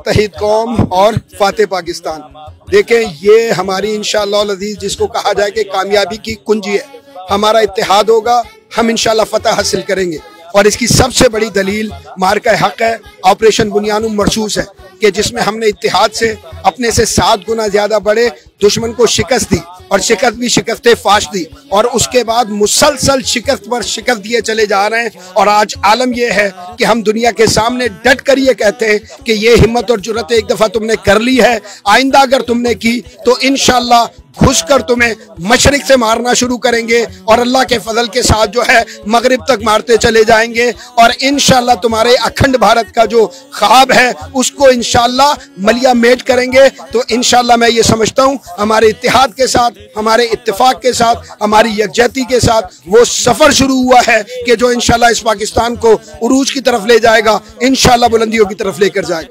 मुत्तहिद कौम और फातेह पाकिस्तान। देखें, ये हमारी इंशाअल्लाह अज़ीज़ जिसको कहा जाए कि कामयाबी की कुंजी है, हमारा इत्तेहाद होगा, हम इंशाअल्लाह फतह हासिल करेंगे। और इसकी सबसे बड़ी दलील मार्का हक है, ऑपरेशन बुनियानुम मरसूस है कि जिसमें हमने इत्तेहाद से अपने से 7 गुना ज्यादा बड़े दुश्मन को शिकस्त दी, और शिकस्त भी शिकस्त फाश दी, और उसके बाद मुसलसल शिकस्त पर शिकस्त दिए चले जा रहे हैं। और आज आलम यह है कि हम दुनिया के सामने डट कर ये कहते हैं कि ये हिम्मत और जुर्रत एक दफा तुमने कर ली है, आइंदा अगर तुमने की तो इंशाअल्लाह घुसकर तुम्हें मशरिक से मारना शुरू करेंगे, और अल्लाह के फजल के साथ जो है मगरिब तक मारते चले जाएंगे। और इंशाअल्लाह तुम्हारे अखंड भारत का जो ख्वाब है उसको इंशाअल्लाह मलिया मेट करेंगे। तो इंशाअल्लाह मैं ये समझता हूँ हमारे इत्तेहाद के साथ, हमारे इत्तेफाक के साथ, हमारी यकजहती के साथ वो सफर शुरू हुआ है कि जो इंशाअल्लाह इस पाकिस्तान को उरूज की तरफ ले जाएगा, इंशाअल्लाह बुलंदियों की तरफ लेकर जाएगा।